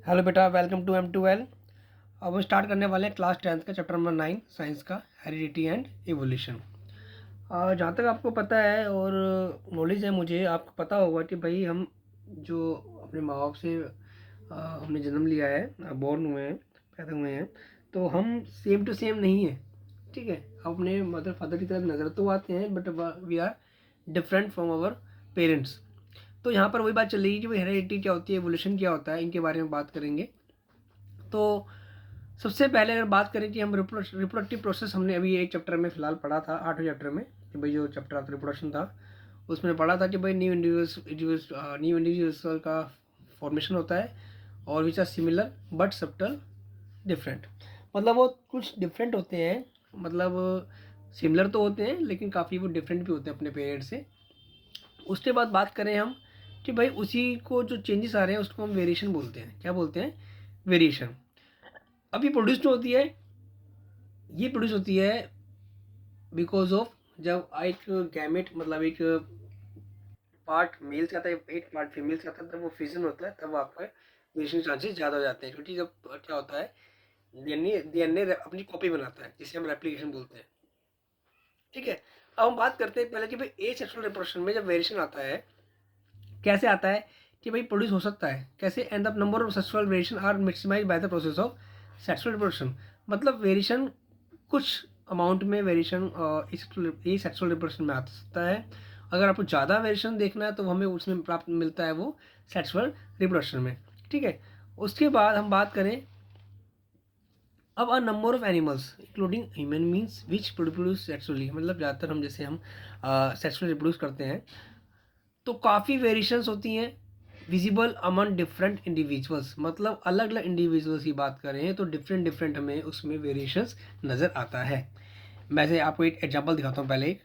Hello बेटा, welcome to M2L। अब हम स्टार्ट करने वाले हैं क्लास 10th का चैप्टर नंबर 9 साइंस का, हेरिडिटी एंड इवोल्यूशन। जहाँ तक आपको पता है और नॉलेज है, मुझे आपको पता होगा कि भाई हम जो अपने माँ बाप से हमने जन्म लिया है, बॉर्न हुए हैं, पैदा हुए हैं, तो हम सेम टू सेम नहीं है। ठीक है, अपने मदर फादर की तरफ नज़र तो आते हैं, but we are different from our parents. तो यहाँ पर वही बात चल रही है कि भाई हेरिडिटी क्या होती है, एवोल्यूशन क्या होता है, इनके बारे में बात करेंगे। तो सबसे पहले अगर बात करें कि हम रिप्रोडक्टिव प्रोसेस, हमने अभी एक चैप्टर में फ़िलहाल पढ़ा था, 8वें चैप्टर में, कि भाई जो चैप्टर ऑफ रिप्रोडक्शन था उसमें पढ़ा था कि भाई न्यू इंडिविजुअल्स का फॉर्मेशन होता है और which are similar but subtle different. मतलब वो कुछ डिफरेंट होते हैं, मतलब सिमिलर तो होते हैं लेकिन काफ़ी वो डिफरेंट भी होते हैं अपने पेरेंट्स से। उसके बाद बात करें हम कि भाई उसी को जो चेंजेस आ रहे हैं उसको हम वेरिएशन बोलते हैं। क्या बोलते हैं? वेरिएशन। अभी प्रोड्यूस जो होती है, ये प्रोड्यूस होती है बिकॉज ऑफ जब एक गैमेट, मतलब एक पार्ट मेल से आता है, एक पार्ट फीमेल से आता है, तब वो फ्यूजन होता है, तब आपका वेरिएशन चांसेस ज़्यादा हो जाते हैं। क्योंकि जब क्या होता है, डीएनए अपनी कॉपी बनाता है, जिसे हम रेप्लिकेशन बोलते हैं। ठीक है, अब हम बात करते हैं पहले कि भाई ए सेक्सुअल रिप्रोडक्शन में जब वेरिएशन आता है, कैसे आता है कि भाई प्रोड्यूस हो सकता है कैसे, and the number of sexual variation are maximize by the process of sexual reproduction. मतलब वेरिएशन कुछ अमाउंट में वेरिएशन ये सेक्सुअल रिप्रोडक्शन में आ सकता है। अगर आपको ज़्यादा वेरिएशन देखना है तो हमें उसमें प्राप्त मिलता है वो सेक्सुअल रिप्रोडक्शन में। ठीक है, उसके बाद हम बात करें अब a number of animals including human means which produce sexually. मतलब ज़्यादातर हम जैसे हम सेक्सुअली रिप्रोड्यूस करते हैं तो काफ़ी वेरिएशंस होती हैं विजिबल अमन डिफरेंट इंडिविजुअल्स। मतलब अलग अलग इंडिविजुअल्स की बात करें तो डिफरेंट डिफरेंट हमें उसमें वेरिएशंस नज़र आता है। मैं से आपको एक एग्जांपल दिखाता हूँ पहले।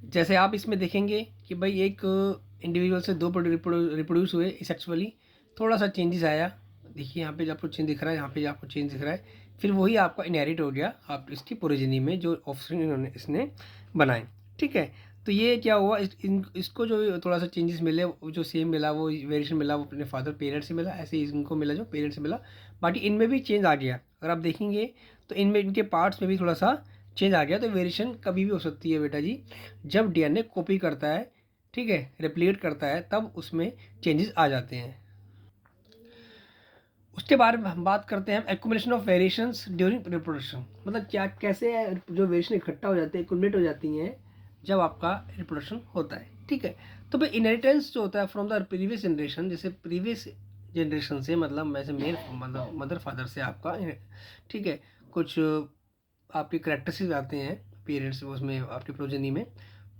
जैसे आप इसमें देखेंगे कि भाई एक इंडिविजुअल से दो रिप्रोड्यूस हुए सेक्सुअली, थोड़ा सा चेंजेस आया। देखिए यहाँ पे आपको चेंज दिख रहा है, यहाँ पे आपको चेंज दिख रहा है, फिर वही आपका इनहेरिट हो गया आप इसकी पोरिजनी में, जो ऑफस्प्रिंग इन्होंने इसने बनाए। ठीक है, तो ये क्या हुआ, इसको जो थोड़ा सा चेंजेस मिले, जो सेम मिला, वो वेरिएशन मिला, वो अपने फादर पेरेंट्स से मिला, ऐसे ही इनको मिला जो पेरेंट्स से मिला। बाकी इनमें भी चेंज आ गया, अगर आप देखेंगे तो इनमें इनके पार्ट्स में भी थोड़ा सा चेंज आ गया। तो वेरिएशन कभी भी हो सकती है बेटा जी, जब डीएनए कॉपी करता है, ठीक है, रेप्लिकेट करता है, तब उसमें चेंजेस आ जाते हैं। उसके बारे में हम बात करते हैं accumulation of variations during reproduction. मतलब क्या, कैसे जो वेरिएशन इकट्ठा हो जाते हैं, एक्यूमुलेट हो जाती हैं जब आपका रिप्रोडक्शन होता है। ठीक है, तो भाई इनहेरिटेंस जो होता है फ्रॉम द प्रीवियस जनरेशन, जैसे प्रीवियस जनरेशन से, मतलब वैसे मेल, मतलब मदर फादर से आपका, ठीक है, कुछ आपके करेक्टरिस्टिक्स आते हैं पेरेंट्स उसमें, आपकी प्रोजेनी में।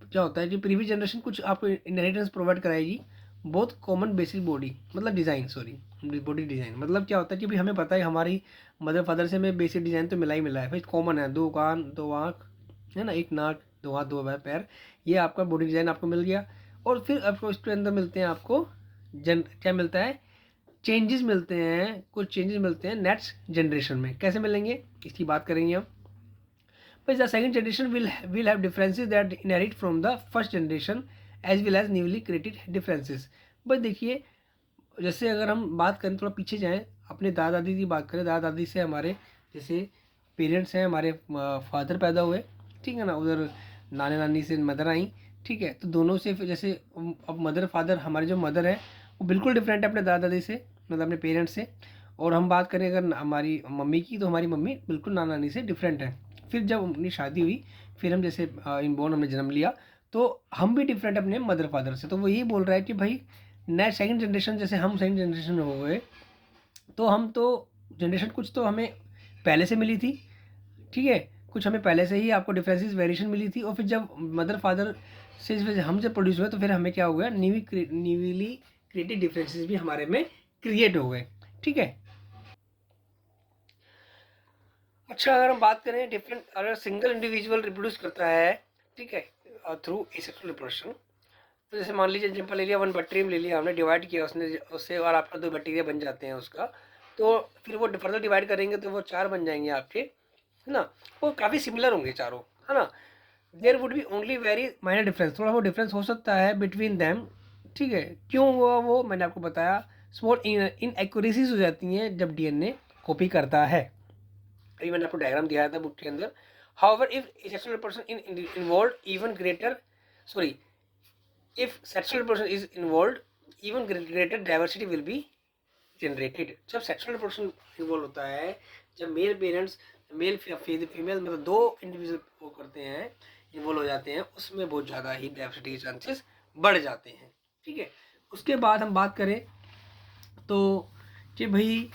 क्या होता है कि प्रीवियस जनरेशन कुछ आपको इनहेरिटेंस प्रोवाइड कराएगी। बहुत कॉमन बेसिक बॉडी, मतलब डिज़ाइन, सॉरी, बॉडी डिज़ाइन। मतलब क्या होता है कि भाई हमें पता है हमारी मदर फादर से हमें बेसिक डिज़ाइन तो मिला ही मिला है भाई, कॉमन है, दो कान, दो आँख, है ना, एक नाक, दो हाथ, दो पैर, ये आपका बॉडी डिज़ाइन आपको मिल गया। और फिर आपको इसके अंदर मिलते हैं आपको क्या मिलता है, चेंजेस मिलते हैं, कुछ चेंजेस मिलते हैं नेक्स्ट जनरेशन में। कैसे मिलेंगे इसकी बात करेंगे हम। But the second generation will have differences that inherit from the first generation as well as newly created differences। बस देखिए, जैसे अगर हम बात करें, थोड़ा पीछे जाएं, अपने दादा दादी की बात करें, दादा दादी से हमारे जैसे पेरेंट्स हैं, हमारे फादर पैदा हुए, ठीक है ना, उधर नाने नानी से मदर आई। ठीक है, तो दोनों से फिर जैसे अब मदर फादर, हमारे जो मदर है वो बिल्कुल डिफरेंट है अपने दादा दादी से, मतलब अपने पेरेंट्स से। और हम बात करें अगर हमारी मम्मी की, तो हमारी मम्मी बिल्कुल नाना नानी से डिफरेंट है। फिर जब उनकी शादी हुई, फिर हम जैसे इनबॉर्न हमने जन्म लिया, तो हम भी डिफरेंट अपने मदर फादर से। तो वो यही बोल रहा है कि भाई नेक्स्ट सेकंड जनरेशन, जैसे हम सेकंड जनरेशन हो गए, तो हम तो जनरेशन कुछ तो हमें पहले से मिली थी, ठीक है, कुछ हमें पहले से ही आपको डिफरेंसेस वेरिएशन मिली थी। और फिर जब मदर फादर से हम जब प्रोड्यूस हुए, तो फिर हमें क्या हो गया, न्यूली क्रिएटेड डिफरेंसेस भी हमारे में क्रिएट हो गए। ठीक है, अच्छा, अगर हम बात करें डिफरेंट, अगर सिंगल इंडिविजुअल रिप्रोड्यूस करता है, ठीक है, थ्रू एसेक्सुअल रिप्रोडक्शन, तो जैसे मान लीजिए एग्जाम्पल ले लिया, वन बैक्टीरियम ले लिया हमने, डिवाइड किया उसने उससे, और आपका दो बैक्टीरिया बन जाते हैं उसका, तो फिर वो फर्दर डिवाइड करेंगे तो वो चार बन जाएंगे आपके, है ना। वो काफ़ी सिमिलर होंगे चारों, है ना। There would be only very minor difference, थोड़ा वो डिफरेंस हो सकता है बिटवीन दैम, ठीक है, क्यों हुआ वो मैंने आपको बताया, स्मॉल इनएक्यूरेसीज हो जाती हैं जब डीएनए कॉपी करता है। अभी मैंने आपको डायग्राम दिया था बुक के अंदर। However if sexual person involve even greater sorry if sexual person is involve even greater diversity will be generated. जब सेक्सुअल पर्सन इन्वॉल्व होता है, जब मेल पेरेंट्स मेल फीमेल मतलब दो इंडिविजुअल वो करते हैं, इन्वॉल्व हो जाते हैं, उसमें बहुत ज़्यादा ही डाइवर्सिटी के चांसेस बढ़ जाते हैं। ठीक है, उसके बाद हम बात करें तो कि भाई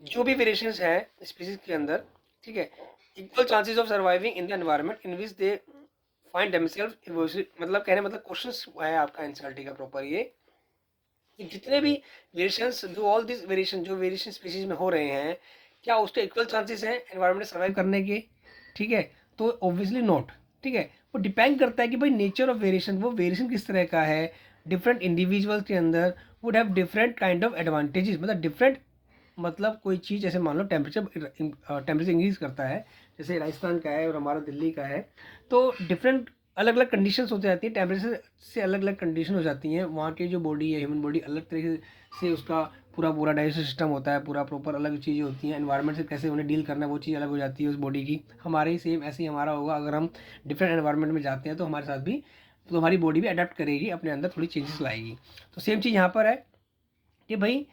जो भी वेरिएशंस है स्पीसीज के अंदर, ठीक है, equal chances of surviving in the environment in which they find themselves, मतलब कहने मतलब क्वेश्चन है आपका एनसीईआरटी का प्रॉपर ये, कि जितने भी वेरिएशंस जो ऑल दिस वेरिएशन जो वेरिएशन स्पीसीज में हो रहे हैं, क्या उसके इक्वल चांसेस हैं एनवायरनमेंट में सर्वाइव करने के? ठीक है, तो ऑब्वियसली नॉट। ठीक है, वो डिपेंड करता है कि भाई नेचर ऑफ वेरिएशन, वो वेरिएशन किस तरह का है। डिफरेंट इंडिविजुअल्स के अंदर would have different kind of advantages, मतलब डिफरेंट, मतलब कोई चीज़ जैसे मान लो टेम्परेचर इंक्रीज करता है, जैसे राजस्थान का है और हमारा दिल्ली का है, तो डिफरेंट अलग अलग कंडीशंस हो जाती है, टेम्परेचर से अलग अलग कंडीशन हो जाती हैं। वहाँ की जो बॉडी है, ह्यूमन बॉडी अलग तरीके से उसका पूरा डाइजेस्टिव सिस्टम होता है, पूरा प्रॉपर अलग चीज़ें होती हैं। एनवायरनमेंट से कैसे उन्हें डील करना है वो चीज़ अलग हो जाती है उस बॉडी की। हमारे ही सेम ऐसे ही हमारा होगा, अगर हम डिफरेंट एनवायरनमेंट में जाते हैं तो हमारे साथ भी, तो हमारी बॉडी भी अडेप्ट करेगी, अपने अंदर थोड़ी चेंजेस लाएगी। तो सेम चीज़ यहाँ पर है कि भाई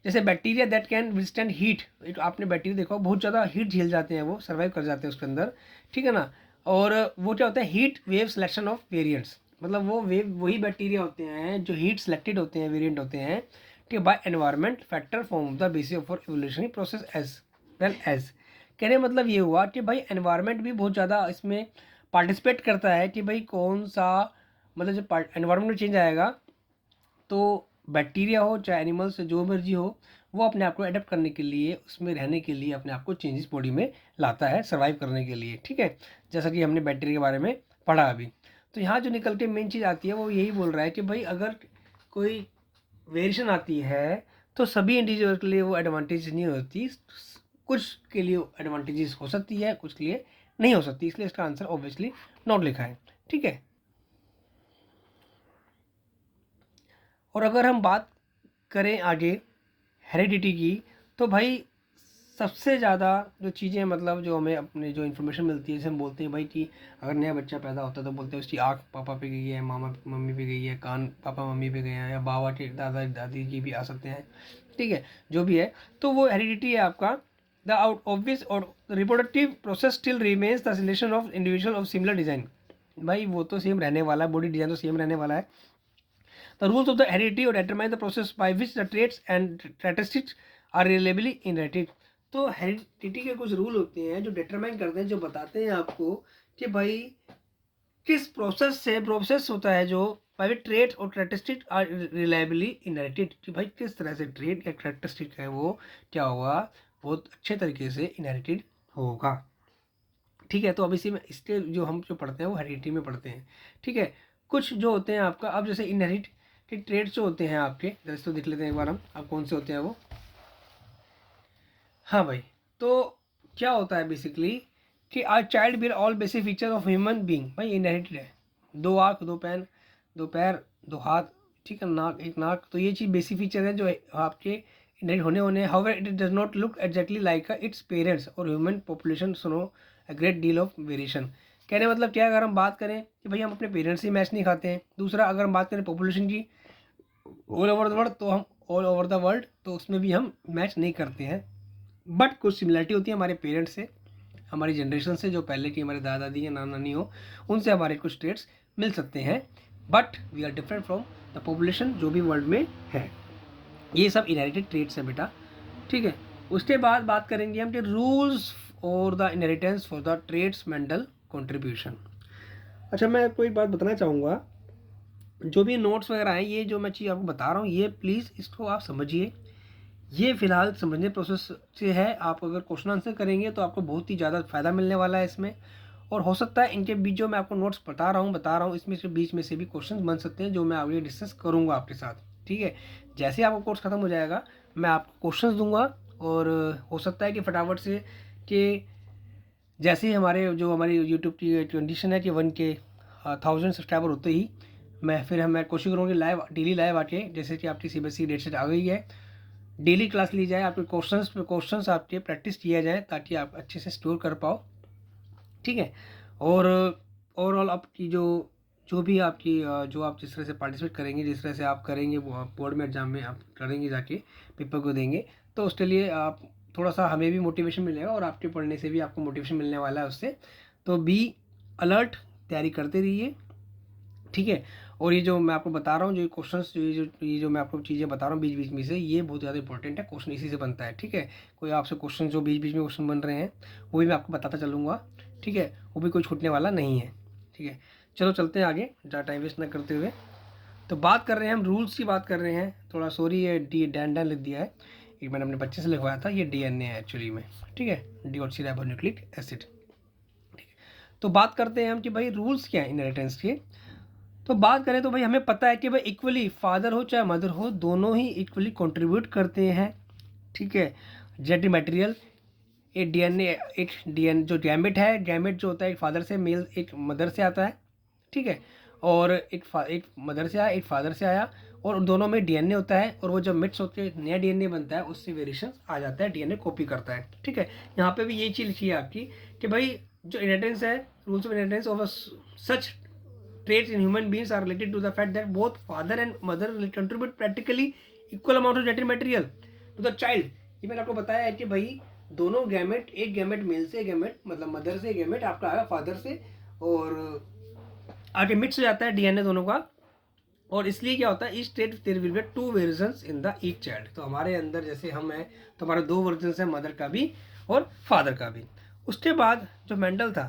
जैसे bacteria that can withstand heat, आपने बैक्टीरिया देखा बहुत ज़्यादा हीट झेल जाते हैं, वो सर्वाइव कर जाते हैं उसके अंदर। ठीक है ना, और वो क्या होता है, heat wave selection of variants, मतलब वो वेव वही बैक्टीरिया होते हैं जो हीट सेलेक्टेड होते हैं, वेरिएंट होते हैं। ठीक है, by environment factor form the basis for evolutionary process as well as. कहने मतलब ये हुआ कि भाई एनवायरनमेंट भी बहुत ज़्यादा इसमें पार्टिसिपेट करता है कि भाई कौन सा, मतलब जब एनवायरनमेंट में चेंज आएगा तो बैक्टीरिया हो चाहे एनिमल्स जो मर्जी हो, वो अपने आप को अडेप्ट करने के लिए, उसमें रहने के लिए अपने आप को चेंजेस बॉडी में लाता है सर्वाइव करने के लिए। ठीक है, जैसा कि हमने बैक्टीरिया के बारे में पढ़ा अभी। तो यहाँ जो निकल के मेन चीज़ आती है वो यही बोल रहा है कि भाई अगर कोई वेरिएशन आती है तो सभी इंडिविजुअल के लिए वो एडवांटेज नहीं होती, कुछ के लिए एडवांटेजेस हो सकती है, कुछ के लिए नहीं हो सकती, इसलिए इसका आंसर ऑब्वियसली नॉट लिखा है। ठीक है, और अगर हम बात करें आगे हेरिडिटी की, तो भाई सबसे ज़्यादा जो चीज़ें, मतलब जो हमें अपने जो इन्फॉर्मेशन मिलती है, जैसे हम बोलते हैं भाई कि अगर नया बच्चा पैदा होता है तो बोलते हैं उसकी आँख पापा पे गई है, मामा मम्मी पे गई है, कान पापा मम्मी पे गए हैं, या बाबा के दादा दादी जी भी आ सकते हैं। ठीक है, जो भी है, तो वो हेरिडिटी है आपका। द आउट ऑब्वियस और reproductive process still remains the selection of individual of similar design. भाई वो तो सेम रहने वाला है, बॉडी डिज़ाइन तो सेम रहने वाला है। The rules of the heredity or determine the process by which the traits and characteristics are reliably inherited। तो हेरिडिटी के कुछ रूल होते हैं जो डिटरमाइन करते हैं, जो बताते हैं आपको कि भाई किस प्रोसेस से प्रोसेस होता है जो बाई ट्रेट और करेक्टरिस्टिक आर रिलायबली इनहेरिटेड, कि भाई किस तरह से ट्रेट या करेक्टरिस्टिक है वो क्या होगा, बहुत अच्छे तरीके से इनहेरिटेड होगा। ठीक है, तो अब इसी में इसके जो हम जो पढ़ते हैं वो हेरिडिटी में पढ़ते हैं। ठीक है, कुछ जो होते हैं आपका, अब जैसे इनहेरिट के ट्रेड्स जो होते हैं आपके, जैसे तो देख लेते हैं एक बार हम, अब कौन से होते हैं वो। हाँ भाई, तो क्या होता है बेसिकली कि our child bear all basic feature of human being, भाई इनहेरिटेड है, दो आँख, दो पैन, दो पैर, दो हाथ, ठीक है, नाक, एक नाक, तो ये चीज़ बेसिक फीचर है जो आपके इनहेरिट होने however it does not look exactly like its parents और ह्यूमन पॉपुलेशन सुनो a great deal of variation. कहने मतलब क्या है, अगर हम बात करें कि भाई हम अपने पेरेंट्स से मैच नहीं खाते हैं। दूसरा, अगर हम बात करें पॉपुलेशन की ऑल ओवर द वर्ल्ड, तो हम ऑल ओवर द वर्ल्ड तो उसमें भी हम मैच नहीं करते हैं। बट कुछ सिमिलरिटी होती है हमारे पेरेंट्स से, हमारी जनरेशन से, जो पहले की हमारे दादा दादी या नाना नानी हो, उनसे हमारे कुछ ट्रेड्स मिल सकते हैं। But we are different from the population जो भी वर्ल्ड में है। ये सब इनहेरिटेड ट्रेड्स हैं बेटा। ठीक है, उसके बाद बात करेंगे हम कि रूल्स और the inheritance for the traits mental contribution. अच्छा, मैं आपको एक बात बताना चाहूँगा, जो भी नोट्स वगैरह हैं, ये जो मैं चीज़ आपको बता रहा हूँ, ये प्लीज़ इसको आप समझिए। ये फिलहाल समझने प्रोसेस से है, आप अगर क्वेश्चन आंसर करेंगे तो आपको बहुत ही ज़्यादा फ़ायदा मिलने वाला है इसमें। और हो सकता है इनके बीच जो मैं आपको नोट्स बता रहा हूँ इसमें से बीच में से भी क्वेश्चन बन सकते हैं, जो मैं आगे डिस्कस करूँगा आपके साथ। ठीक है, जैसे आपका कोर्स ख़त्म हो जाएगा मैं आपको क्वेश्चन दूंगा, और हो सकता है कि फटाफट से कि जैसे ही हमारी यूट्यूब की कंडीशन है कि 1K 1000 सब्सक्राइबर होते ही मैं कोशिश करूँगी लाइव डेली लाइव आके, जैसे कि आपकी सीबीएसई डेट शीट आ गई है, डेली क्लास ली जाए, आपके क्वेश्चंस आपके प्रैक्टिस किया जाए ताकि आप अच्छे से स्टोर कर पाओ, ठीक है। और ओवरऑल आपकी जो भी आपकी जो आप जिस तरह से पार्टिसिपेट करेंगे, जिस तरह से आप करेंगे वो बोर्ड में एग्जाम में आप करेंगे, जाके पेपर को देंगे, तो उसके लिए आप थोड़ा सा हमें भी मोटिवेशन मिलेगा और आपके पढ़ने से भी आपको मोटिवेशन मिलने वाला है उससे। तो बी अलर्ट, तैयारी करते रहिए, ठीक है। और ये जो मैं आपको बता रहा हूँ, जो क्वेश्चंस, ये जो मैं आपको चीज़ें बता रहा हूँ बीच बीच में से, ये बहुत ज़्यादा इंपॉर्टेंट है, क्वेश्चन इसी से बनता है, ठीक है। कोई आपसे क्वेश्चन जो बीच बीच में क्वेश्चन बन रहे हैं वो भी मैं आपको बताता चलूँगा, ठीक है, वो भी कोई छूटने वाला नहीं है, ठीक है। चलो चलते हैं आगे, ज़्यादा टाइम वेस्ट ना करते हुए। तो बात कर रहे हैं हम रूल्स की, बात कर रहे हैं, थोड़ा सॉरी ये डैन लिख दिया है, एक मैंने अपने बच्चे से लिखवाया था, ये DNA है एक्चुअली में, ठीक है, डीऑक्सीराइबोन्यूक्लिक एसिड। तो बात करते हैं हम कि भाई रूल्स क्या है इनहेरिटेंस के। तो बात करें तो भाई हमें पता है कि भाई इक्वली फादर हो चाहे मदर हो, दोनों ही इक्वली कंट्रीब्यूट करते हैं, ठीक है, जेनेटिक मटेरियल। एक DNA, एक DNA जो गैमेट है, गैमेट जो होता है एक फादर से, मेल एक मदर से आता है, ठीक है, और एक मदर से आया, एक फादर से आया, और दोनों में DNA होता है, और वो जब मिक्स होकर नया DNA बनता है उससे वेरिएशन आ जाता है, DNA कॉपी करता है, ठीक है। यहाँ पे भी यही चीज़ लिखी है आपकी कि भाई जो इनहेरिटेंस है, rules of inheritance of such traits in human beings are related to the fact that both father and mother will contribute practically equal amount of genetic material to the child। ये मैंने आपको बताया है कि भाई दोनों gamete, एक gamete male से, गैमेट मतलब मदर से, गैमेट आपका आया फादर से, और आगे मिक्स हो जाता है DNA दोनों का, और इसलिए क्या होता है, इस state there will be two versions in the each child. तो हमारे अंदर जैसे हम हैं तो हमारे दो वर्जन्स हैं, मदर का भी और फादर का भी। उसके बाद जो मेंडल था,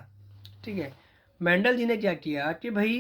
ठीक है, मेंडल जी ने क्या किया कि भाई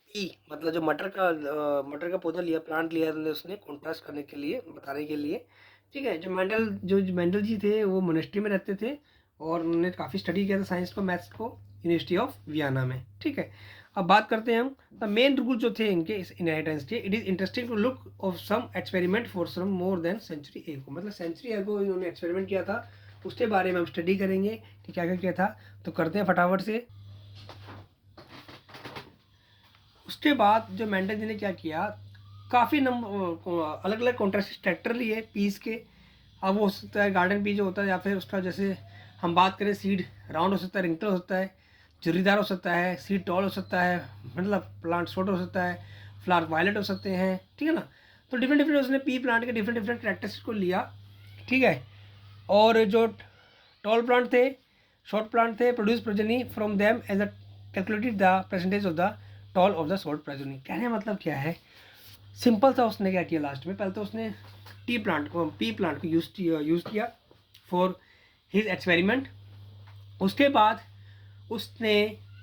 पी मतलब जो मटर का पौधा लिया, प्लांट लिया उसने कॉन्ट्रास्ट करने के लिए, बताने के लिए, ठीक है। जो मेंडल जी थे वो मोनेस्ट्री में रहते थे, और उन्होंने काफ़ी स्टडी किया था साइंस को, मैथ्स को, यूनिवर्सिटी ऑफ वियना में, ठीक है। अब बात करते हैं हम द मेन रूल जो थे इनके इस इनहेरिटेंस के। It is interesting to look of some experiment for some more than century ago, मतलब सेंचुरी एगो इन्होंने एक्सपेरिमेंट किया था, उसके बारे में हम स्टडी करेंगे कि क्या क्या किया था। तो करते हैं फटाफट से। उसके बाद जो मेंडल जी ने क्या किया, काफ़ी नंबर अलग अलग कॉन्ट्रास्ट ट्रैक्टर लिए पीस के। अब वो हो सकता है गार्डन पीस जो होता है, या फिर उसका जैसे हम बात करें सीड राउंड हो सकता है, रिंगल हो सकता है, झुर्रीदार हो सकता है, सीड टॉल हो सकता है, मतलब प्लांट शॉर्ट हो सकता है, फ्लावर वायलेट हो सकते हैं, ठीक है ना। तो डिफरेंट डिफरेंट उसने पी प्लांट के डिफरेंट डिफरेंट कैरेक्टरिस्टिक को लिया, ठीक है। और जो टॉल प्लांट थे, शॉर्ट प्लांट थे, produce progeny from them as a calculated the percentage of the tall of the short progeny. कहने का मतलब क्या है, सिंपल सा उसने क्या किया लास्ट में, पहले तो उसने पी प्लांट को यूज़ किया फॉर हिज एक्सपेरिमेंट। उसके बाद उसने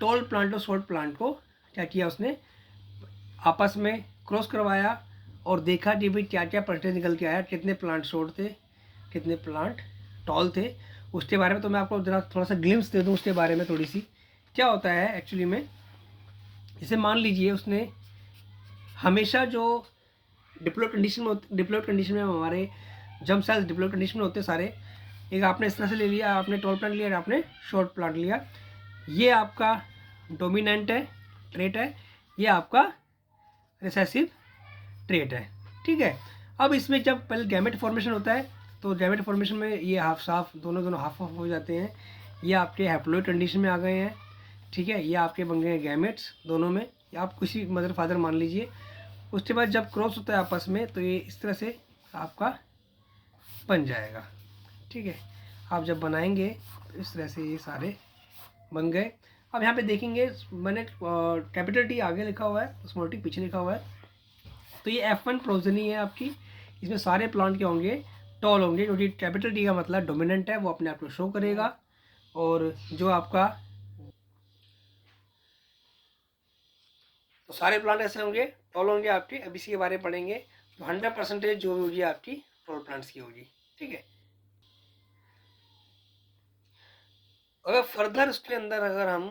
टॉल प्लांट और शॉर्ट प्लांट को क्या किया, उसने आपस में क्रॉस करवाया और देखा कि भाई क्या क्या परसेंटेज निकल के आया, कितने प्लांट शॉर्ट थे, कितने प्लांट टॉल थे। उसके बारे में तो मैं आपको जरा थोड़ा सा ग्लिम्स दे दूँ उसके बारे में थोड़ी सी। क्या होता है एक्चुअली में, इसे मान लीजिए उसने हमेशा जो डिप्लॉयड कंडीशन में हमारे जम सेल्स डिप्लॉयड कंडीशन में होते हैं सारे, एक आपने इस तरह से ले लिया, आपने टॉल प्लांट लिया, आपने शॉर्ट प्लांट लिया, ये आपका डोमिनेंट है, ट्रेट है, ये आपका रिसेसिव ट्रेट है, ठीक है। अब इसमें जब पहले गैमेट फॉर्मेशन होता है, तो गैमेट फॉर्मेशन में ये हाफ साफ दोनों हाफ ऑफ हो जाते हैं, ये आपके हैप्लॉयड कंडीशन में आ गए हैं, ठीक है, ये आपके बन गए हैं गैमेट्स दोनों में, या आप किसी मदर फादर मान लीजिए। उसके बाद जब क्रॉस होता है आपस में, तो ये इस तरह से आपका बन जाएगा, ठीक है। आप जब बनाएंगे तो इस तरह से ये सारे बन गए। अब यहाँ पे देखेंगे मैंने कैपिटल टी आगे लिखा हुआ है, स्मॉल टी पीछे लिखा हुआ है। तो ये F1 प्रोजनी है आपकी, इसमें सारे प्लांट के होंगे टॉल होंगे, क्योंकि कैपिटल टी का मतलब डोमिनेंट है, वो अपने आप को शो करेगा। और जो आपका तो सारे प्लांट ऐसे होंगे, टॉल होंगे आपके। अब इसी के बारे में पढ़ेंगे। तो 100% जो होगी आपकी टॉल प्लांट्स की होगी, ठीक है। अगर फर्दर उसके अंदर अगर हम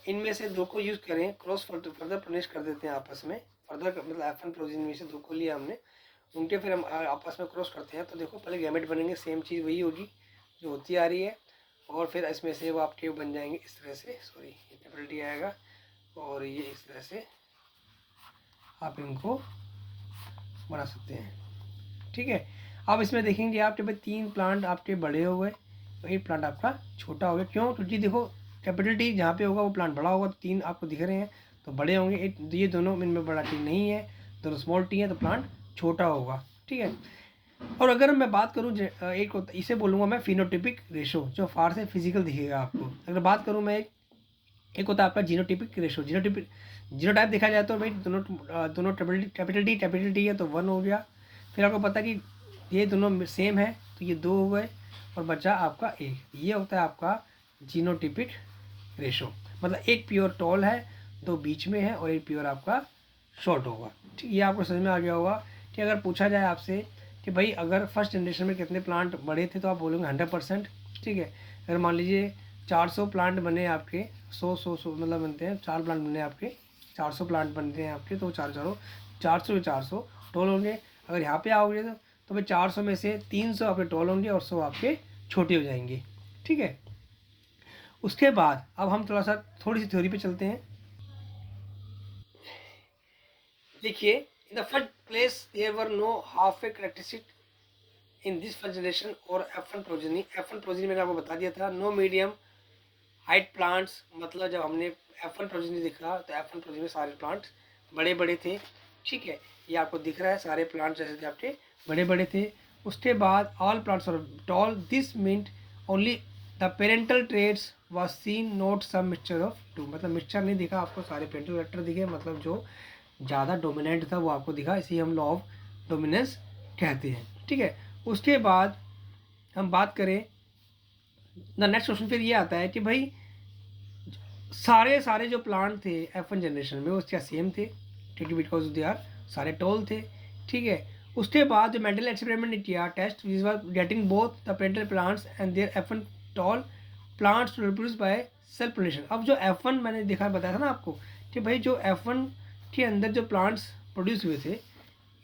इनमें से दो को यूज़ करें, क्रॉस फर्दर प्रनिश कर देते हैं आपस में, फर्दर मतलब F1 प्रोजीन में से दो को लिया हमने, उनके फिर हम आपस में क्रॉस करते हैं, तो देखो पहले गैमेट बनेंगे, सेम चीज़ वही होगी जो होती आ रही है, और फिर इसमें से वो आपके बन जाएंगे इस तरह से, सॉरी ये कैपिटल टी आएगा और ये इस तरह से आप इनको बना सकते हैं। ठीक है, अब इसमें देखेंगे आपके भाई 3 प्लांट आपके बड़े हो गए और 1 प्लांट आपका छोटा हो गया। क्यों? क्योंकि देखो कैपिटल टी जहाँ पे होगा वो प्लांट बड़ा होगा, तो 3 आपको दिख रहे हैं तो बड़े होंगे। ये दोनों इनमें बड़ा टी नहीं है, दोनों स्मॉल टी है, तो प्लांट छोटा होगा। ठीक है, और अगर मैं बात करूँ एक इसे बोलूँगा मैं फिनोटिपिक रेशो, जो फार से फिजिकल दिखेगा आपको। अगर बात करूँ मैं एक होता है आपका जीनोटिपिक रेशो। जीनोटाइप देखा जाए तो भाई दोनों कैपिटल टी है तो 1 हो गया। फिर आपको पता है कि ये दोनों सेम है तो ये 2 हो गए और बचा आपका 1। ये होता है आपका जीनोटिपिक रेशो, मतलब एक प्योर टॉल है, 2 बीच में है और एक प्योर आपका शॉर्ट होगा। ठीक, ये आपको समझ में आ गया होगा कि अगर पूछा जाए आपसे कि भाई अगर फर्स्ट जनरेशन में कितने प्लांट बड़े थे तो आप बोलोगे 100%। ठीक है, अगर मान लीजिए 400 प्लांट बने आपके, 100 मतलब बनते हैं 4 प्लांट बने आपके, 400 प्लांट बनते हैं आपके, तो 400 टोल होंगे। अगर यहाँ पे आओगे तो भाई 400 में से 300 आपके टोल होंगे और 100 आपके छोटे हो जाएंगे। ठीक है, उसके बाद अब हम थोड़ी सी थ्योरी पे चलते हैं। देखिए, in the first place there were no half a characteristic in this first generation और F1 प्रोजेनी मैंने आपको बता दिया था। नो मीडियम हाइट प्लांट्स, मतलब जब हमने F1 प्रोजेनी देखा तो F1 प्रोजेनी में सारे प्लांट्स बड़े बड़े थे। ठीक है, ये आपको दिख रहा है, सारे प्लांट्स जैसे थे आपके बड़े बड़े थे। उसके बाद all plants are tall, this meant only the parental traits was seen, not some mixture of two, मतलब मिक्सचर नहीं दिखा आपको, सारे पेरेंटल कैरेक्टर दिखे, मतलब जो ज़्यादा डोमिनेंट था वो आपको दिखा, इसी हम लॉ ऑफ डोमिनेंस कहते हैं। ठीक है, उसके बाद हम बात करें द नेक्स्ट क्वेश्चन फिर ये आता है कि भाई सारे जो प्लांट थे F1 जनरेशन में वो क्या सेम थे? ठीक है, बिकॉज दे आर सारे टॉल थे। ठीक है, उसके बाद जो मेंडल एक्सपेरिमेंट ने किया test, which was getting both the parental plants and their F1 tall plants reproduce by self pollination. अब जो F1 मैंने बताया था ना आपको कि भाई जो F1 के अंदर जो प्लांट्स प्रोड्यूस हुए थे,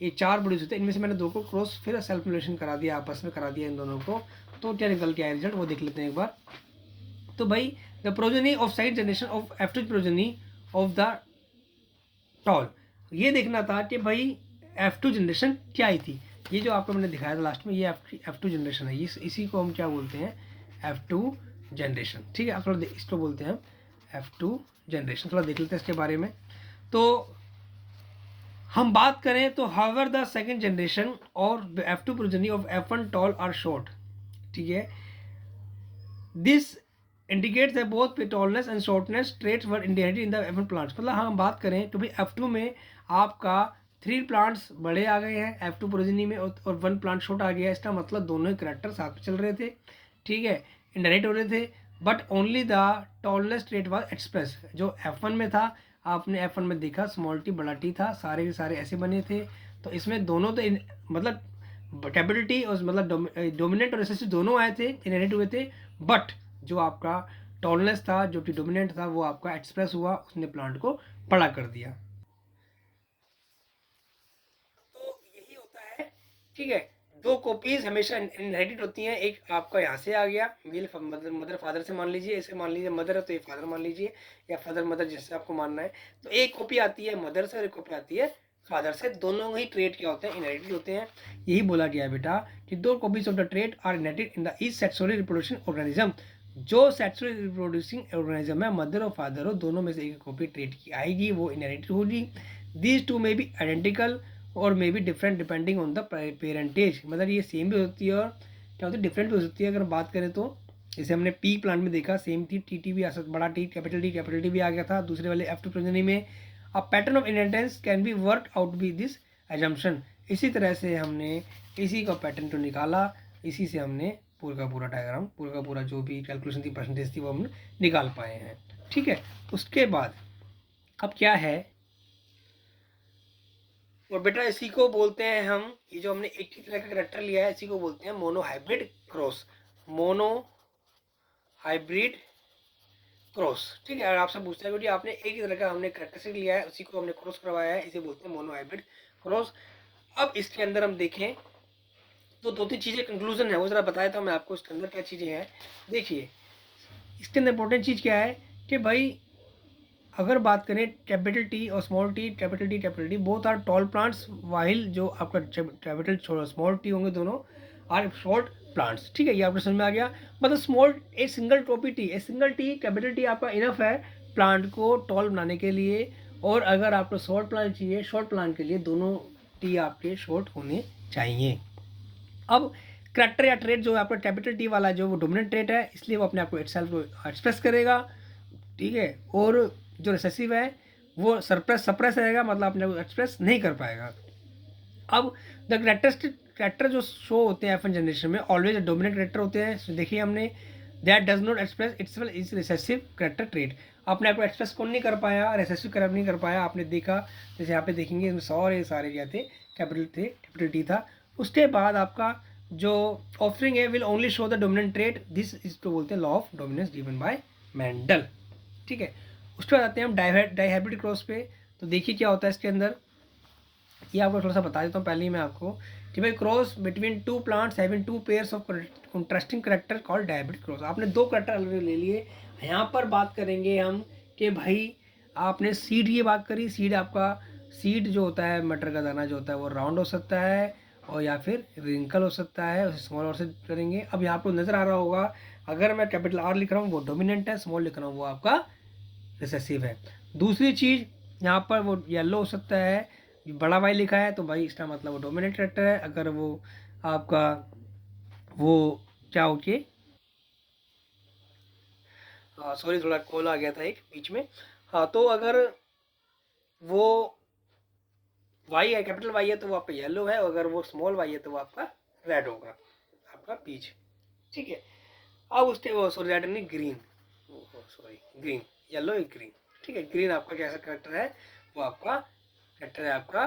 ये 4 प्रोड्यूस हुए थे, इनमें से मैंने 2 को क्रॉस फिर सेल्फ पोलिनेशन करा दिया, आपस में करा दिया इन दोनों को, तो क्या निकल के आया रिजल्ट वो देख लेते हैं एक बार। तो भाई the progeny of second generation of F2 progeny of the toll, ये देखना था कि भाई F2 जनरेशन क्या आई थी। ये जो आपको मैंने दिखाया था लास्ट में, ये F2 जनरेशन है, इसी को हम क्या बोलते हैं? F2 generation. ठीक है, आप थोड़ा इसको बोलते हैं F2 जनरेशन। थोड़ा देख लेते हैं इसके बारे में। तो हम बात करें तो हाउएवर द सेकंड जनरेशन और F2 progeny of F1 tall are short. ठीक है, this indicates that both tallness and shortness traits were inherited in the F1 plants. मतलब हम बात करें तो भाई F2 में आपका 3 प्लांट्स बड़े आ गए हैं F2 प्रोजेनी में और 1 प्लांट शॉर्ट आ गया है। इसका मतलब दोनों ही करैक्टर साथ में चल रहे थे। ठीक है, इनहेरिट हो रहे थे, but only the tallness trait was express. जो F1 में था, आपने F1 में देखा स्मॉल टी बड़ा टी था, सारे के सारे ऐसे बने थे। तो इसमें दोनों तो मतलब कैपिटल टी और मतलब डोमिनेंट और रिसेसिव दोनों आए थे, इनहेरिट हुए थे, बट जो आपका टॉलनेस था, जो कि डोमिनेंट था, वो आपका एक्सप्रेस हुआ, उसने प्लांट को बड़ा कर दिया। तो यही होता है। ठीक है, 2 कॉपीज हमेशा इनहेरिटेड होती हैं। एक आपका यहाँ से आ गया मेल मदर फादर से मान लीजिए, इसे मान लीजिए मदर है तो ये फादर मान लीजिए, या फादर मदर जैसे आपको मानना है। तो एक कॉपी आती है मदर से और एक कॉपी आती है फादर से। दोनों ही ट्रेट क्या होते हैं? इनहेरिटेड होते हैं। यही बोला गया है बेटा कि 2 copies of the trait are inherited in the each sexually reproduction organism. जो सेक्सुअली रिप्रोड्यूसिंग ऑर्गेनिज्म है, मदर और फादर हो, दोनों में से एक कॉपी ट्रेट की आएगी, वो इनहेरिटेड होगी। These two may be identical और may be different depending on the parentage. मतलब ये सेम भी होती है और क्या होती है? डिफरेंट भी हो सकती है। अगर बात करें तो जैसे हमने पी प्लांट में देखा सेम थी, टी भी आ सकता, बड़ा टी कैपिटल टी भी आ गया था दूसरे वाले F2 प्रोजेनी में। A pattern of inheritance can be work out be this assumption. इसी तरह से हमने इसी का पैटर्न को निकाला, इसी से हमने पूरा का पूरा डायग्राम, पूरा का पूरा जो भी कैलकुलेशन थी, परसेंटेज थी, वो हम निकाल पाए हैं। ठीक है, उसके बाद अब क्या है, और बेटा इसी को बोलते हैं हम, ये जो हमने एक ही तरह का करेक्टर लिया है, इसी को बोलते हैं mono hybrid cross. Mono hybrid cross. ठीक है, अगर आपसे पूछते हैं कि आपने एक ही तरह का हमने करेक्टरिस्टिक लिया है, उसी को हमने क्रॉस करवाया है, इसे बोलते हैं मोनो हाइब्रिड क्रॉस। अब इसके अंदर हम देखें तो 2-3 चीज़ें कंक्लूजन है, वो जरा बताया था मैं आपको इसके अंदर क्या चीज़ें हैं। देखिए, इसके अंदर इंपॉर्टेंट चीज़ क्या है कि भाई अगर बात करें कैपिटल टी और small T, capital T both are tall plants, while जो आपका कैपिटल स्मॉल टी होंगे दोनों आर शॉर्ट प्लांट्स। ठीक है, ये आपको समझ में आ गया। मतलब स्मॉल ए सिंगल टॉपी T, a single T capital T आपका इनफ है प्लांट को टॉल बनाने के लिए, और अगर आपको शॉर्ट प्लांट चाहिए, शॉर्ट प्लांट के लिए दोनों टी आपके शॉर्ट होने चाहिए। अब करैक्टर या ट्रेट जो है आपका कैपिटल टी वाला जो वो डोमिनेंट ट्रेट है, इसलिए वो अपने आप को इटसेल्फ को एक्सप्रेस करेगा। ठीक है, और जो रिसेसिव है वो सप्रेस रहेगा, मतलब अपने को एक्सप्रेस नहीं कर पाएगा। अब द करेक्टर जो शो होते हैं F1 जनरेशन में ऑलवेज डोमिनेंट करेक्टर होते हैं। so, देखिए हमने that does not express itself is recessive character trait, अपने आप को एक्सप्रेस कौन नहीं कर पाया, रिसेसिव करेक्ट नहीं कर पाया। आपने देखा जैसे यहाँ पे देखेंगे इसमें सारे क्या थे, कैपिटल टी था। उसके बाद आपका जो ऑफरिंग है will only show the dominant trait, this is तो बोलते हैं law of dominance given by Mendel. ठीक है, उसके बाद आते हैं हम डाइहाइब्रिड क्रॉस पे। तो देखिए क्या होता है इसके अंदर, ये आपको थोड़ा सा बता देता हूँ पहले ही मैं आपको कि भाई cross between two plants having two pairs of contrasting character called dihybrid cross. आपने दो करेक्टर अलग ले लिए। यहाँ पर बात करेंगे हम कि भाई आपने सीड की बात करी, सीड आपका सीड जो होता है मटर का दाना जो होता है वो राउंड हो सकता है और या फिर रिंकल हो सकता है, उसे स्मॉल और से करेंगे। अब यहाँ पर नज़र आ रहा होगा अगर मैं कैपिटल आर लिख रहा हूँ वो डोमिनेंट है, स्मॉल लिख रहा हूँ वो आपका रिसेसिव है। दूसरी चीज़ यहाँ पर वो येलो हो सकता है, बड़ा वाई लिखा है तो भाई इसका मतलब वो डोमिनेंट कैरेक्टर है। अगर वो आपका वो क्या हो के सॉरी थोड़ा कॉल आ गया था एक बीच में। हाँ, तो अगर वो वाई है, कैपिटल वाई है तो वो आपका येलो है, अगर वो स्मॉल वाई है तो वो आपका रेड होगा, आपका पीच। ठीक है, अब उसके वो सॉरी रेड नहीं ग्रीन, सॉरी ग्रीन, येलो एक ग्रीन। ठीक है, ग्रीन आपका कैसा करेक्टर है, वो आपका करेक्टर है आपका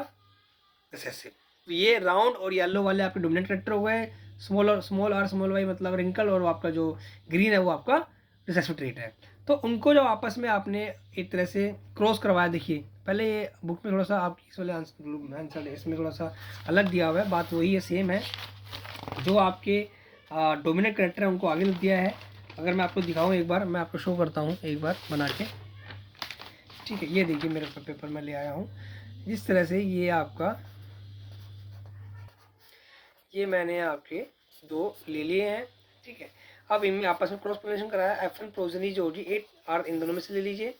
रिसेसिव। तो ये राउंड और येलो वाले आपके डोमिनेंट करेक्टर हो गए, स्मॉल आर स्मॉल वाई मतलब रिंकल, और आपका जो ग्रीन है वो आपका रिसेसिव ट्रेट है। तो उनको जब आपस में आपने एक तरह से क्रॉस करवाया, देखिए पहले ये बुक में थोड़ा सा आपकी इस वाले आंसर इसमें थोड़ा सा अलग दिया हुआ है, बात वही है सेम है, जो आपके डोमिनेंट करेक्टर है उनको आगे लिख दिया है। अगर मैं आपको दिखाऊं एक बार, मैं आपको शो करता हूं एक बार बना के। ठीक है, ये देखिए मेरे पेपर में ले आया हूं, जिस तरह से ये आपका ये मैंने आपके दो ले लिए हैं। ठीक है, अब इनमें आपस में क्रॉस पोलिनेशन कराया। F1 प्रोजनी जो होगी 8 आर इन दोनों में से ले लीजिए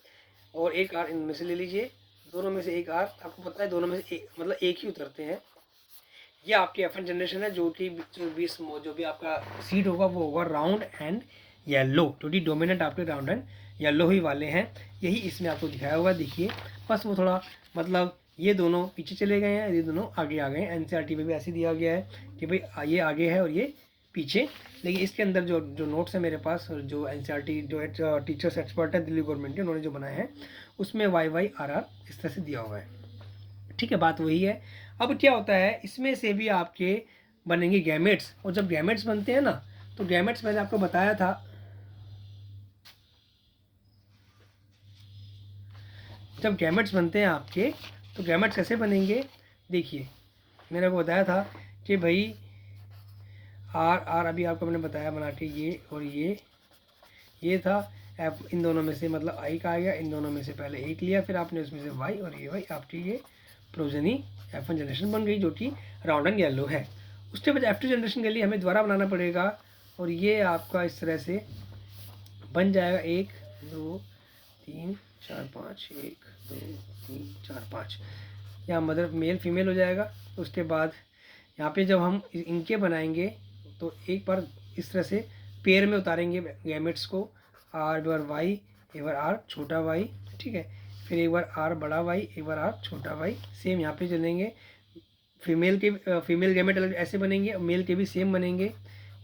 और एक आर इनमें से ले लीजिए, दोनों में से एक आर, आपको पता है दोनों में से एक मतलब एक ही उतरते हैं। ये आपकी F1 जनरेशन है जो कि जो भी आपका सीड होगा वो होगा राउंड एंड येलो, क्योंकि डोमिनेंट आपके राउंड एंड येलो ही वाले हैं, यही इसमें आपको दिखाया हुआ देखिए। बस वो थोड़ा मतलब ये दोनों पीछे चले गए हैं, ये दोनों आगे आ गए हैं। NCERT में भी ऐसे दिया गया है कि भाई ये आगे है और ये पीछे, लेकिन इसके अंदर जो नोट्स है मेरे पास, जो NCERT जो टीचर्स एक्सपर्ट है दिल्ली गवर्नमेंट के, उन्होंने जो बनाए हैं उसमें YYRR इस तरह से दिया हुआ है। ठीक है, बात वही है। अब क्या होता है इसमें से भी आपके बनेंगे गैमेट्स, और जब गैमेट्स बनते हैं ना तो गैमेट्स मैंने आपको बताया था, जब गैमेट्स बनते हैं आपके तो गैमेट्स कैसे बनेंगे, देखिए मैंने आपको बताया था कि भाई आर आर अभी आपको मैंने बताया बना के, ये और ये था एफ, इन दोनों में से मतलब आई का आ गया, इन दोनों में से पहले एक लिया, फिर आपने उसमें से वाई और ये वाई, आपकी ये प्रोजनी F1 जनरेशन बन गई जो कि राउंड एंड येलो है। उसके बाद F2 जनरेशन के लिए हमें दोबारा बनाना पड़ेगा, और ये आपका इस तरह से बन जाएगा 1 2 3 4 5, 1 2 3 4 5, यहाँ मदर मेल फीमेल हो जाएगा। उसके बाद यहाँ पे जब हम इनके बनाएंगे तो एक बार इस तरह से पेयर में उतारेंगे गैमेट्स को, आर एक बार वाई, एक बार आर छोटा वाई, ठीक है, फिर एक बार आर बड़ा वाई, एक बार आर छोटा वाई, सेम यहाँ पे चलेंगे। फीमेल गैमेट अलग ऐसे बनेंगे, मेल के भी सेम बनेंगे।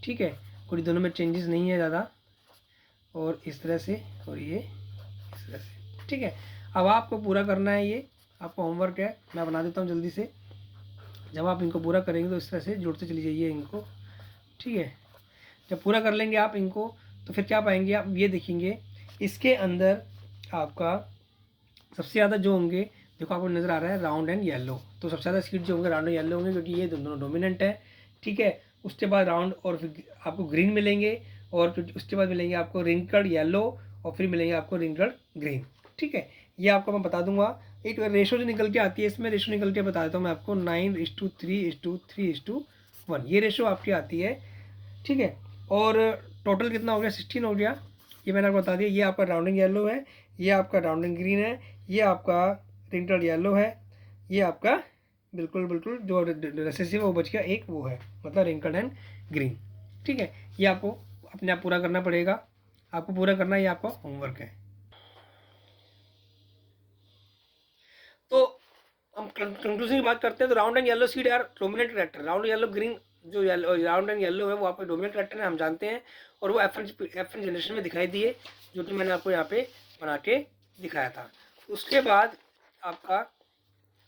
ठीक है, कोई दोनों में चेंजेस नहीं है ज़्यादा, और इस तरह से, और ये इस तरह से। ठीक है, अब आपको पूरा करना है, ये आपका होमवर्क है, मैं बना देता हूँ जल्दी से। जब आप इनको पूरा करेंगे तो इस तरह से जोड़ते चली जाइए इनको। ठीक है, जब पूरा कर लेंगे आप इनको तो फिर क्या पाएंगे आप, ये देखेंगे इसके अंदर आपका सबसे ज़्यादा जो होंगे, देखो आपको नज़र आ रहा है राउंड एंड येलो, तो सबसे ज़्यादा सीड जो होंगे राउंड एंड येलो होंगे क्योंकि ये दोनों डोमिनेंट है। ठीक है, उसके बाद राउंड और फिर आपको ग्रीन मिलेंगे, और उसके बाद मिलेंगे आपको रिंकल्ड येलो और फिर मिलेंगे आपको रिंकल्ड ग्रीन। ठीक है, ये आपको मैं बता दूंगा। एक रेशो जो निकल के आती है, इसमें रेशो निकल के बता देता हूँ मैं आपको, 9:3:3:1 ये रेशो आपकी आती है। ठीक है, और टोटल कितना हो गया, 16 हो गया। ये मैंने आपको बता दिया। ये आपका राउंडिंग येलो है, ये आपका राउंडिंग ग्रीन है, ये आपका रिंकल्ड येलो है, ये आपका बिल्कुल बिल्कुल जो रिसेसिव वो बच गया एक, वो है मतलब रिंकल्ड एंड ग्रीन। ठीक है, ये आपको अपने आप पूरा करना पड़ेगा, आपको पूरा करना, ये आपका होमवर्क है। तो हम कंक्लूजन की बात करते हैं। तो round and yellow seed are dominant character. Round yellow green जो राउंड एंड येलो है वो आपके डोमिनेंट कैरेक्टर है, हम जानते हैं। और वो एफ जनरेशन में दिखाई दिए, जो कि मैंने आपको यहाँ पे बना के दिखाया था। उसके बाद आपका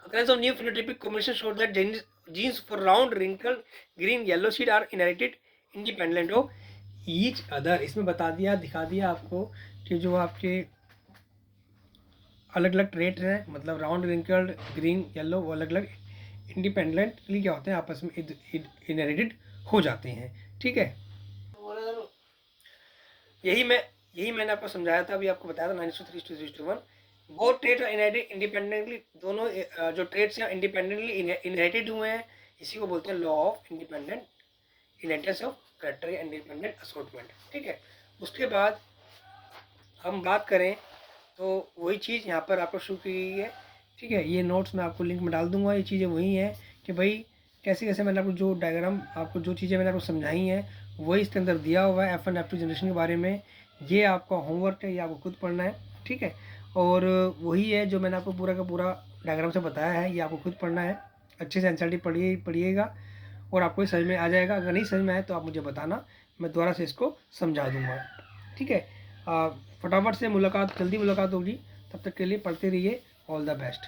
occurrence of new phenotypic combination shows that genes for round wrinkled green yellow seed are inherited independent of each other। इसमें बता दिया, दिखा दिया आपको कि जो आपके अलग अलग ट्रेट हैं, मतलब राउंड रिंकल्ड ग्रीन येलो, वो अलग अलग इंडिपेंडेंटली क्या होते हैं, आपस में इनहेरिटेड हो जाते हैं। ठीक है, यही मैंने आपको समझाया था, अभी आपको बताया था 9:3:1। बोथ ट्रेट इनहेरिटेड इंडिपेंडेंटली, दोनों जो ट्रेट्स हैं इंडिपेंडेंटली इनहेरिटेड हुए हैं। इसी को बोलते हैं law of independent inheritance of character या इंडिपेंडेंट असॉर्टमेंट। ठीक है, उसके बाद हम बात करें तो वही चीज़ यहाँ पर आपको शुरू की गई है। ठीक है, ये नोट्स मैं आपको लिंक में डाल दूंगा। ये चीज़ें वही हैं कि भाई कैसे कैसे मैंने आपको जो डायग्राम, आपको जो चीज़ें मैंने आपको समझाई हैं वही इसके अंदर दिया हुआ है F1 F2 जनरेशन के बारे में। ये आपका होमवर्क है, ये आपको खुद पढ़ना है। ठीक है, और वही है जो मैंने आपको पूरा का पूरा डायग्राम से बताया है, ये आपको खुद पढ़ना है। अच्छे से एनसीईआरटी पढ़िएगा और आपको समझ में आ जाएगा। अगर नहीं समझ में आए तो आप मुझे बताना, मैं दोबारा से इसको समझा दूँगा। ठीक है, फटाफट से मुलाकात, जल्दी मुलाकात होगी। तब तक के लिए पढ़ते रहिए। All the best.